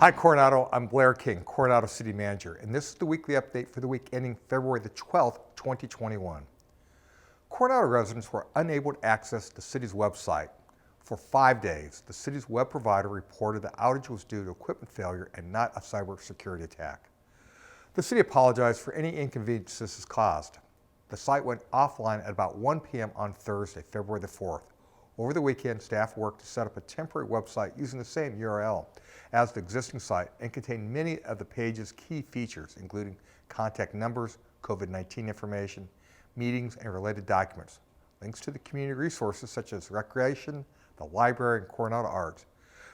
Hi Coronado, I'm Blair King, Coronado City Manager, and this is the weekly update for the week ending February the 12th, 2021. Coronado residents were unable to access the city's website. For 5 days, the city's web provider reported the outage was due to equipment failure and not a cybersecurity attack. The city apologized for any inconvenience this has caused. The site went offline at about 1 p.m. on Thursday, February the 4th. Over the weekend, staff worked to set up a temporary website using the same URL as the existing site and contained many of the page's key features, including contact numbers, COVID-19 information, meetings, and related documents, links to the community resources such as recreation, the library, and Coronado Arts.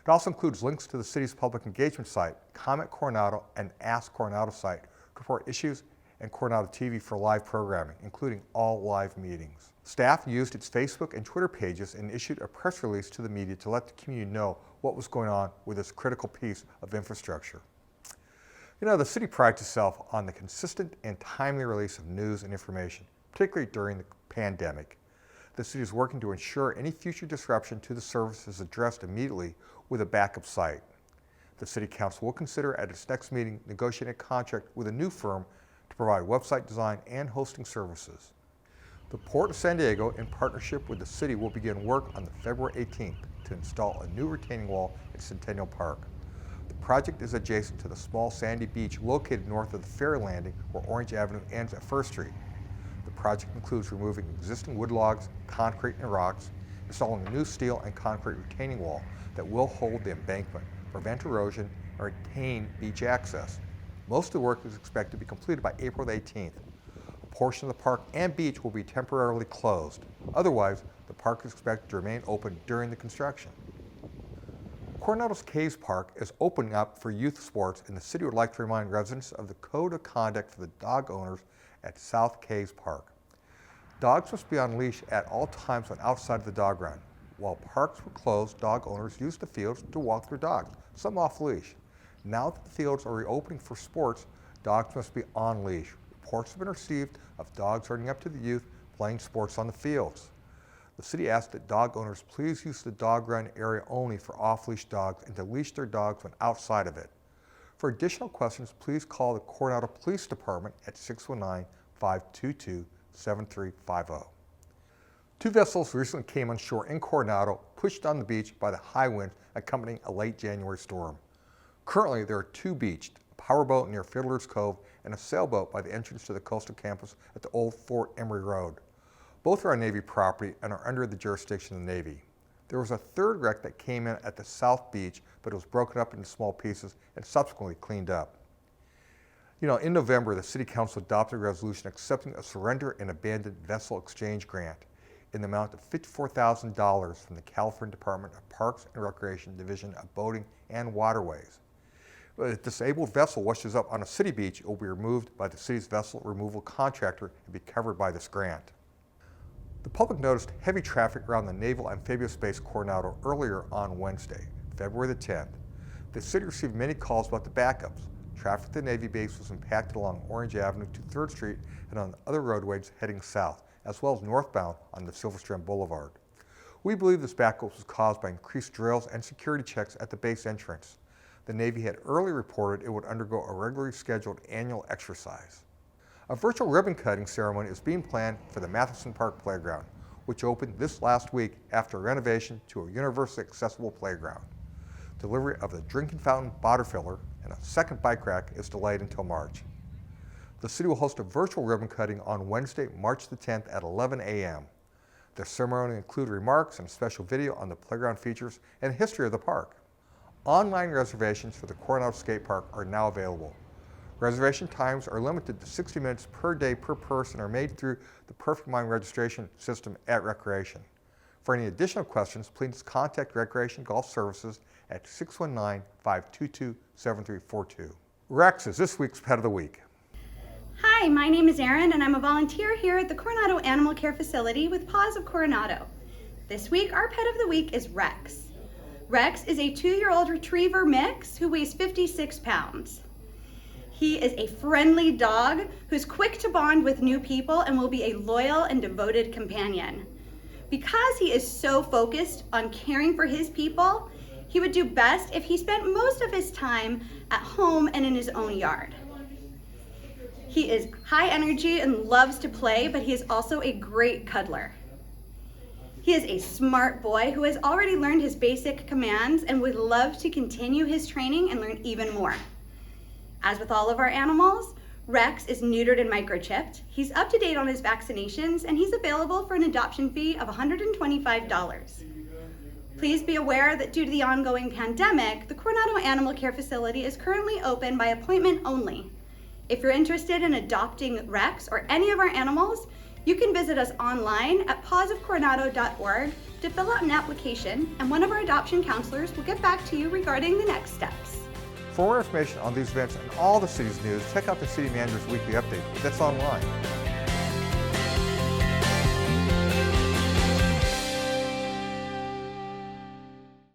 It also includes links to the city's public engagement site, Comment Coronado, and Ask Coronado site to report issues, and Coronado TV for live programming, including all live meetings. Staff used its Facebook and Twitter pages and issued a press release to the media to let the community know what was going on with this critical piece of infrastructure. You know, the city prides itself on the consistent and timely release of news and information, particularly during the pandemic. The city is working to ensure any future disruption to the service is addressed immediately with a backup site. The City Council will consider at its next meeting negotiating a contract with a new firm to provide website design and hosting services. The Port of San Diego, in partnership with the city, will begin work on February 18th to install a new retaining wall at Centennial Park. The project is adjacent to the small sandy beach located north of the ferry landing where Orange Avenue ends at First Street. The project includes removing existing wood logs, concrete, and rocks, installing a new steel and concrete retaining wall that will hold the embankment, prevent erosion, and retain beach access. Most of the work is expected to be completed by April 18th. A portion of the park and beach will be temporarily closed. Otherwise, the park is expected to remain open during the construction. Coronado's Cays Park is opening up for youth sports, and the city would like to remind residents of the code of conduct for the dog owners at South Cays Park. Dogs must be on leash at all times when outside of the dog run. While parks were closed, dog owners used the fields to walk their dogs, some off leash. Now that the fields are reopening for sports, dogs must be on leash. Reports have been received of dogs running up to the youth playing sports on the fields. The city asked that dog owners please use the dog run area only for off-leash dogs and to leash their dogs when outside of it. For additional questions, please call the Coronado Police Department at 619-522-7350. Two vessels recently came on shore in Coronado, pushed on the beach by the high winds accompanying a late January storm. Currently, there are two beached, a powerboat near Fiddler's Cove and a sailboat by the entrance to the coastal campus at the old Fort Emery Road. Both are on Navy property and are under the jurisdiction of the Navy. There was a third wreck that came in at the South Beach, but it was broken up into small pieces and subsequently cleaned up. You know, in November, the City Council adopted a resolution accepting a surrender and abandoned vessel exchange grant in the amount of $54,000 from the California Department of Parks and Recreation Division of Boating and Waterways. If a disabled vessel washes up on a city beach, it will be removed by the city's vessel removal contractor and be covered by this grant. The public noticed heavy traffic around the Naval Amphibious Base Coronado earlier on Wednesday, February the 10th. The city received many calls about the backups. Traffic at the Navy base was impacted along Orange Avenue to 3rd Street and on other roadways heading south, as well as northbound on the Silver Strand Boulevard. We believe this backup was caused by increased drills and security checks at the base entrance. The Navy had earlier reported it would undergo a regularly scheduled annual exercise. A virtual ribbon cutting ceremony is being planned for the Mathewson Park playground, which opened this last week after a renovation to a universally accessible playground. Delivery of the drinking fountain bottle filler and a second bike rack is delayed until March. The city will host a virtual ribbon cutting on Wednesday, March the 10th at 11 a.m. The ceremony will include remarks and a special video on the playground features and history of the park. Online reservations for the Coronado Skate Park are now available. Reservation times are limited to 60 minutes per day per person and are made through the Perfect Mind registration system at Recreation. For any additional questions, please contact Recreation Golf Services at 619-522-7342. Rex is this week's Pet of the Week. Hi, my name is Erin and I'm a volunteer here at the Coronado Animal Care Facility with Paws of Coronado. This week, our Pet of the Week is Rex. Rex is a 2-year-old retriever mix who weighs 56 pounds. He is a friendly dog who's quick to bond with new people and will be a loyal and devoted companion. Because he is so focused on caring for his people, He would do best if he spent most of his time at home and in his own yard. He is high energy and loves to play, but he is also a great cuddler. He is a smart boy who has already learned his basic commands and would love to continue his training and learn even more. As with all of our animals, Rex is neutered and microchipped. He's up to date on his vaccinations, and he's available for an adoption fee of $125. Please be aware that due to the ongoing pandemic, the Coronado Animal Care Facility is currently open by appointment only. If you're interested in adopting Rex or any of our animals, you can visit us online at pawsofcoronado.org to fill out an application, and one of our adoption counselors will get back to you regarding the next steps. For more information on these events and all the city's news, check out the City Manager's Weekly Update. That's online.